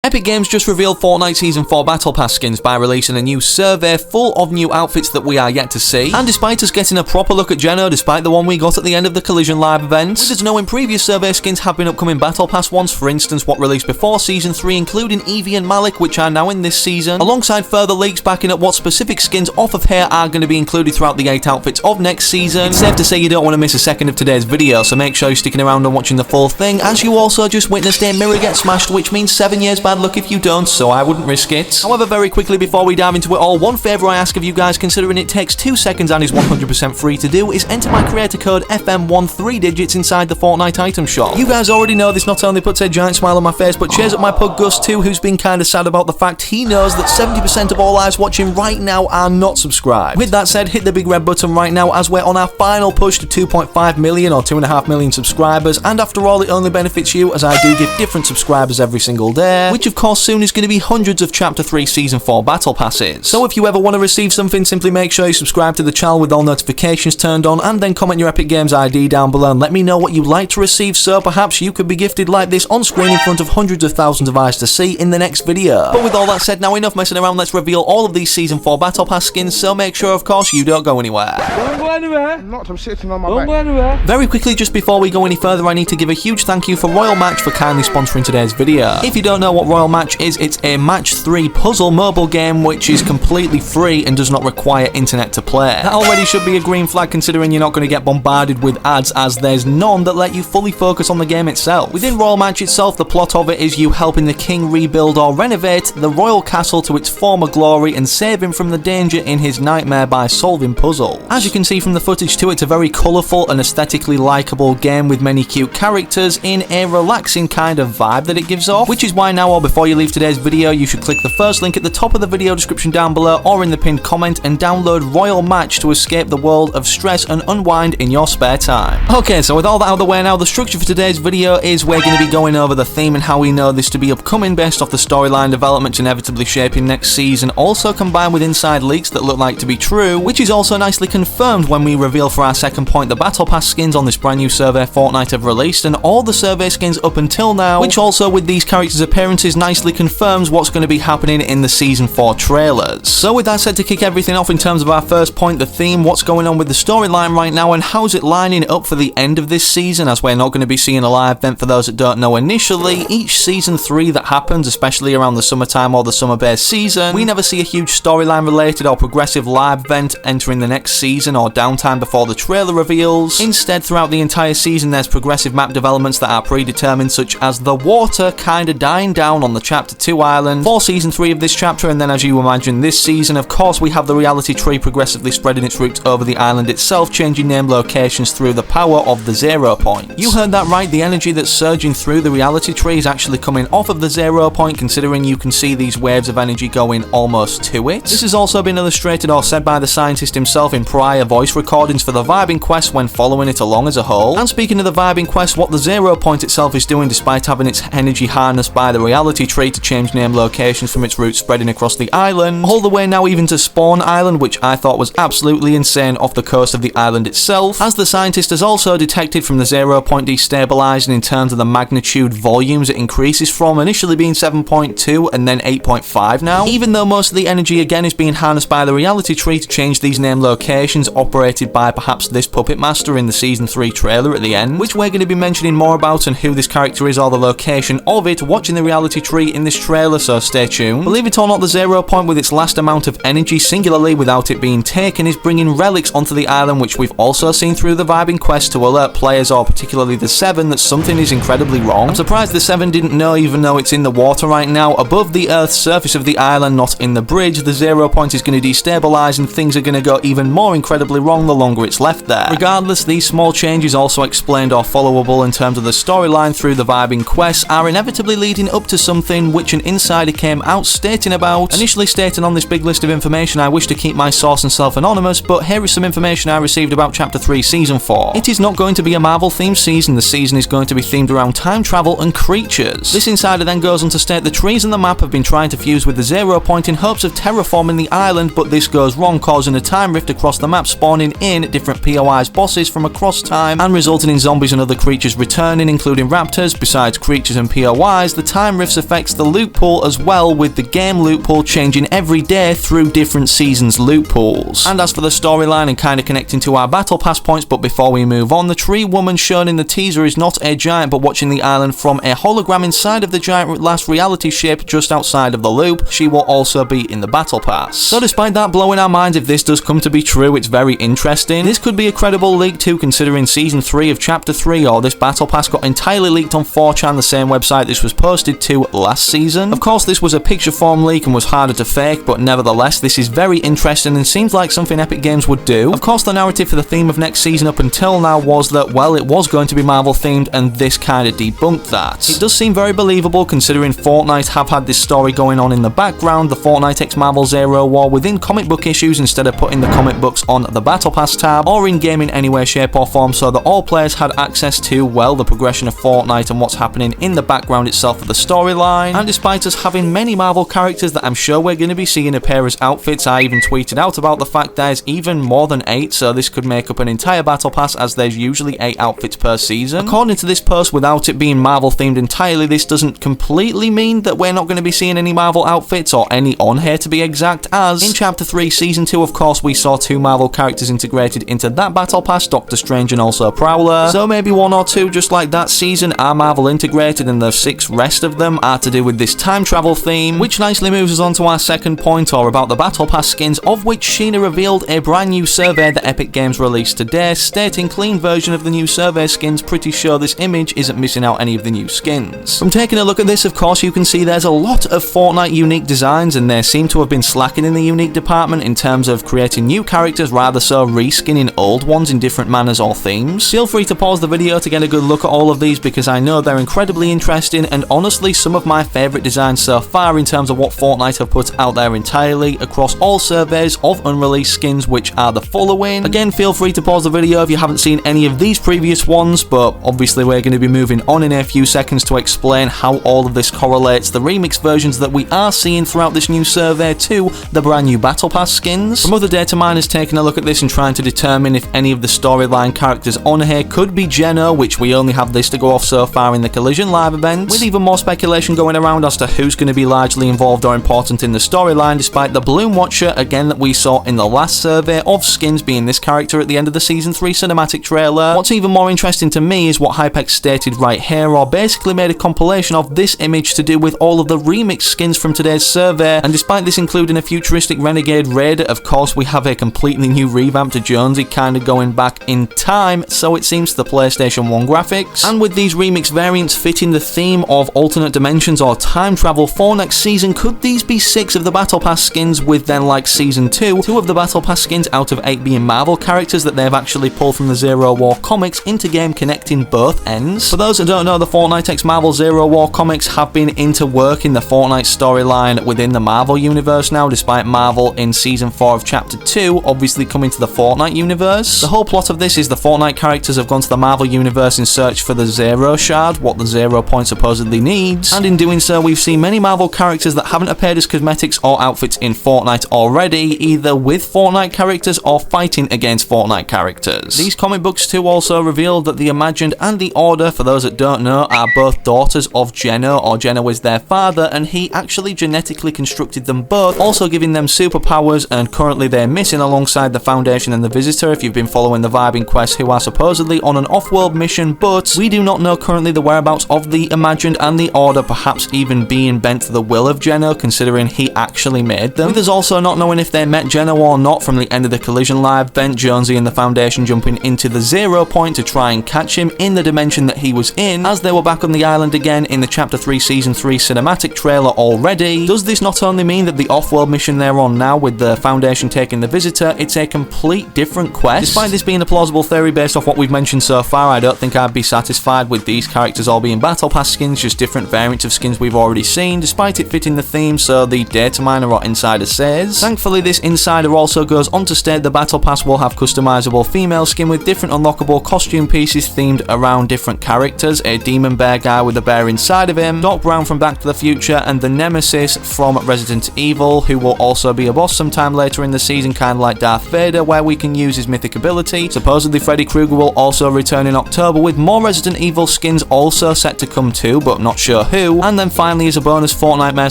Epic Games just revealed Fortnite Season 4 Battle Pass skins by releasing a new survey full of new outfits that we are yet to see. And despite us getting a proper look at Geno, despite the one we got at the end of the Collision Live event, with us knowing previous survey skins have been upcoming Battle Pass ones, for instance what released before Season 3, including Evie and Malik, which are now in this season, alongside further leaks backing up what specific skins off of here are going to be included throughout the 8 outfits of next season. It's safe to say you don't want to miss a second of today's video, so make sure you're sticking around and watching the full thing, as you also just witnessed a mirror get smashed, which means 7 years bad luck if you don't, so I wouldn't risk it. However, very quickly before we dive into it all, one favour I ask of you guys, considering it takes 2 seconds and is 100% free to do, is enter my creator code FM1 3 digits inside the Fortnite item shop. You guys already know this not only puts a giant smile on my face, but cheers up my pug Gus too, who's been kinda sad about the fact he knows that 70% of all eyes watching right now are not subscribed. With that said, hit the big red button right now as we're on our final push to 2.5 million or 2.5 million subscribers, and after all it only benefits you as I do give different subscribers every single day, which of course soon is going to be hundreds of Chapter 3 Season 4 Battle Passes. So if you ever want to receive something, simply make sure you subscribe to the channel with all notifications turned on, and then comment your Epic Games ID down below and let me know what you'd like to receive, so perhaps you could be gifted like this on screen in front of hundreds of thousands of eyes to see in the next video. But with all that said, now enough messing around, let's reveal all of these Season 4 Battle Pass skins, so make sure of course you don't go anywhere. Don't go anywhere. I'm sitting on my Don't back. go anywhere. Very quickly, just before we go any further, I need to give a huge thank you for Royale Match for kindly sponsoring today's video. If you don't know what Royale Match is, it's a match 3 puzzle mobile game which is completely free and does not require internet to play. That already should be a green flag, considering you're not going to get bombarded with ads, as there's none that let you fully focus on the game itself. Within Royale Match itself, the plot of it is you helping the king rebuild or renovate the royal castle to its former glory and save him from the danger in his nightmare by solving puzzles. As you can see from the footage too, it's a very colourful and aesthetically likeable game with many cute characters in a relaxing kind of vibe that it gives off, which is why now or before you leave today's video you should click the first link at the top of the video description down below or in the pinned comment and download Royale Match to escape the world of stress and unwind in your spare time. Okay, so with all that out of the way now, the structure for today's video is we're going to be going over the theme and how we know this to be upcoming based off the storyline developments inevitably shaping next season, also combined with inside leaks that look like to be true, which is also nicely confirmed when we reveal for our second point the Battle Pass skins on this brand new survey Fortnite have released, and all the survey skins up until now, which also with these characters' appearances nicely confirms what's going to be happening in the Season 4 trailers. So with that said, to kick everything off in terms of our first point, the theme, what's going on with the storyline right now and how's it lining up for the end of this season, as we're not going to be seeing a live event for those that don't know initially. Each Season 3 that happens, especially around the summertime or the summer-based season, we never see a huge storyline related or progressive live event entering the next season or downtime before the trailer reveals. Instead, throughout the entire season there's progressive map developments that are predetermined, such as the water kinda dying down on the Chapter 2 island for Season 3 of this chapter, and then as you imagine this season, of course, we have the reality tree progressively spreading its roots over the island itself, changing name locations through the power of the 0 point. You heard that right, the energy that's surging through the reality tree is actually coming off of the 0 point, considering you can see these waves of energy going almost to it. This has also been illustrated or said by the scientist himself in prior voice recordings for the vibing quest when following it along as a whole. And speaking of the vibing quest, what the 0 point itself is doing, despite having its energy harnessed by the reality tree to change name locations from its roots spreading across the island, all the way now even to Spawn Island, which I thought was absolutely insane, off the coast of the island itself, as the scientist has also detected from the 0 point destabilizing in terms of the magnitude volumes it increases from, initially being 7.2 and then 8.5 now, even though most of the energy again is being harnessed by the reality tree to change these name locations, operated by perhaps this puppet master in the Season 3 trailer at the end, which we're going to be mentioning more about, and who this character is or the location of it watching the reality tree in this trailer, so stay tuned. Believe it or not, the 0 point with its last amount of energy singularly without it being taken is bringing relics onto the island, which we've also seen through the vibing quest to alert players, or particularly the 7, that something is incredibly wrong. I'm surprised the 7 didn't know, even though it's in the water right now above the earth's surface of the island, not in the bridge. The 0 point is going to destabilize and things are going to go even more incredibly wrong the longer it's left there. Regardless, these small changes, also explained or followable in terms of the storyline through the vibing quests, are inevitably leading up to something which an insider came out stating about, initially stating on this big list of information, I wish to keep my source and self anonymous, but here is some information I received about Chapter 3 Season 4. It is not going to be a Marvel themed season. The season is going to be themed around time travel and creatures. This insider then goes on to state the trees and the map have been trying to fuse with the 0 point in hopes of terraforming the island, but this goes wrong, causing a time rift across the map, spawning in different POI's bosses from across time and resulting in zombies and other creatures returning, including raptors. Besides creatures and POIs, the time rift shifts affects the loot pool as well, with the game loot pool changing every day through different seasons loot pools. And as for the storyline and kind of connecting to our battle pass points, but before we move on, the tree woman shown in the teaser is not a giant but watching the island from a hologram inside of the giant last reality ship just outside of the loop. She will also be in the battle pass. So despite that blowing our minds, if this does come to be true, it's very interesting. This could be a credible leak too, considering season 3 of chapter 3 or this battle pass got entirely leaked on 4chan, the same website this was posted to last season. Of course, this was a picture form leak and was harder to fake, but nevertheless this is very interesting and seems like something Epic Games would do. Of course, the narrative for the theme of next season up until now was that, well, it was going to be Marvel themed, and this kind of debunked that. It does seem very believable considering Fortnite have had this story going on in the background, the Fortnite X Marvel Zero War, within comic book issues instead of putting the comic books on the Battle Pass tab or in-game in any way, shape or form, so that all players had access to, well, the progression of Fortnite and what's happening in the background itself of the storyline. And despite us having many Marvel characters that I'm sure we're going to be seeing appear as outfits, I even tweeted out about the fact there's even more than 8, so this could make up an entire Battle Pass, as there's usually 8 outfits per season. According to this post, without it being Marvel themed entirely, this doesn't completely mean that we're not going to be seeing any Marvel outfits, or any on here to be exact, as in chapter 3 season 2 of course we saw 2 Marvel characters integrated into that battle pass, Doctor Strange and also Prowler, so maybe 1 or 2 just like that season are Marvel integrated, and the 6 rest of them are to do with this time travel theme, which nicely moves us on to our second point, or about the battle pass skins, of which Sheena revealed a brand new survey that Epic Games released today, stating clean version of the new survey skins, pretty sure this image isn't missing out any of the new skins. From taking a look at this, of course, you can see there's a lot of Fortnite unique designs, and they seem to have been slacking in the unique department in terms of creating new characters, rather so reskinning old ones in different manners or themes. Feel free to pause the video to get a good look at all of these, because I know they're incredibly interesting and honestly some of my favourite designs so far in terms of what Fortnite have put out there entirely across all surveys of unreleased skins, which are the following. Again, feel free to pause the video if you haven't seen any of these previous ones, but obviously we're going to be moving on in a few seconds to explain how all of this correlates the remix versions that we are seeing throughout this new survey to the brand new Battle Pass skins. From other data miners taking a look at this and trying to determine if any of the storyline characters on here could be Geno, which we only have this to go off so far in the Collision live event, with even more speculation going around as to who's going to be largely involved or important in the storyline, despite the Bloom Watcher again that we saw in the last survey of skins being this character at the end of the season 3 cinematic trailer. What's even more interesting to me is what Hypex stated right here, or basically made a compilation of this image to do with all of the remix skins from today's survey, and despite this including a futuristic Renegade Raider, of course we have a completely new revamp to Jonesy, kind of going back in time, so it seems, to the PlayStation 1 graphics. And with these remix variants fitting the theme of alternate dimensions or time travel for next season, could these be 6 of the Battle Pass skins, with then, like season 2, 2 of the Battle Pass skins out of 8 being Marvel characters that they've actually pulled from the Zero War comics into game, connecting both ends? For those that don't know, the Fortnite X Marvel Zero War comics have been into work in the Fortnite storyline within the Marvel universe now, despite Marvel in season 4 of chapter 2 obviously coming to the Fortnite universe. The whole plot of this is the Fortnite characters have gone to the Marvel universe in search for the Zero Shard, what the Zero Point supposedly needs, and in doing so we've seen many Marvel characters that haven't appeared as cosmetics or outfits in Fortnite already, either with Fortnite characters or fighting against Fortnite characters. These comic books too also revealed that the Imagined and the Order, for those that don't know, are both daughters of Geno, or Geno is their father, and he actually genetically constructed them both, also giving them superpowers, and currently they're missing alongside the Foundation and the Visitor, if you've been following the Vibing Quest, who are supposedly on an off-world mission, but we do not know currently the whereabouts of the Imagined and the Order, perhaps even being bent to the will of Geno, considering he actually made them. With us also not knowing if they met Geno or not from the end of the Collision live event, Jonesy and the Foundation jumping into the Zero Point to try and catch him in the dimension that he was in, as they were back on the island again in the Chapter 3 Season 3 cinematic trailer already. Does this not only mean that the off-world mission they're on now with the Foundation taking the Visitor, it's a complete different quest? Despite this being a plausible theory based off what we've mentioned so far, I don't think I'd be satisfied with these characters all being Battle Pass skins, just different variants of skins we've already seen, despite it fitting the theme, so the data miner or insider says. Thankfully, this insider also goes on to state the Battle Pass will have customizable female skin with different unlockable costume pieces themed around different characters, a demon bear guy with a bear inside of him, Doc Brown from Back to the Future, and the Nemesis from Resident Evil, who will also be a boss sometime later in the season, kind of like Darth Vader, where we can use his mythic ability. Supposedly Freddy Krueger will also return in October, with more Resident Evil skins also set to come too, but not sure who. 2. And then finally, as a bonus, Fortnite Mare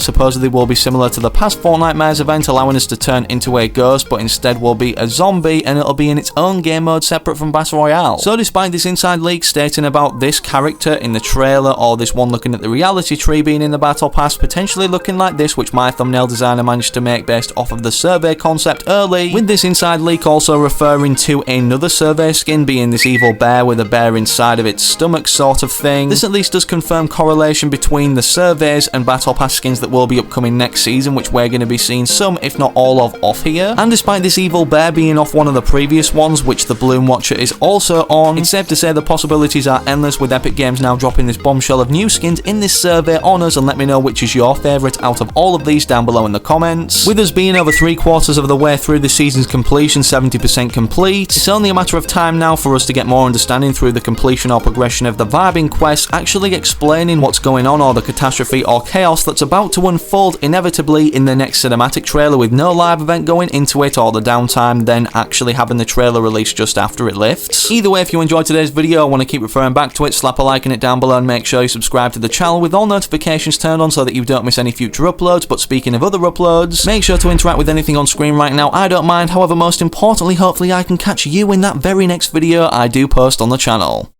supposedly will be similar to the past Fortnite Mares event, allowing us to turn into a ghost, but instead will be a zombie, and it'll be in its own game mode separate from Battle Royale. So despite this inside leak stating about this character in the trailer, or this one looking at the reality tree being in the Battle Pass, potentially looking like this, which my thumbnail designer managed to make based off of the survey concept early, with this inside leak also referring to another survey skin being this evil bear with a bear inside of its stomach sort of thing. This at least does confirm correlation between the surveys and Battle Pass skins that will be upcoming next season, which we're going to be seeing some, if not all of, off here. And despite this evil bear being off one of the previous ones, which the Bloom Watcher is also on, it's safe to say the possibilities are endless, with Epic Games now dropping this bombshell of new skins in this survey on us, and let me know which is your favourite out of all of these down below in the comments. With us being over 3/4 of the way through the season's completion, 70% complete, it's only a matter of time now for us to get more understanding through the completion or progression of the vibing quest, actually explaining what's going on, or the catastrophe or chaos that's about to unfold inevitably in the next cinematic trailer, with no live event going into it, or the downtime then actually having the trailer released just after it lifts. Either way, if you enjoyed today's video and want to keep referring back to it, slap a like in it down below, and make sure you subscribe to the channel with all notifications turned on so that you don't miss any future uploads. But speaking of other uploads, make sure to interact with anything on screen right now, I don't mind. However, most importantly, hopefully I can catch you in that very next video I do post on the channel.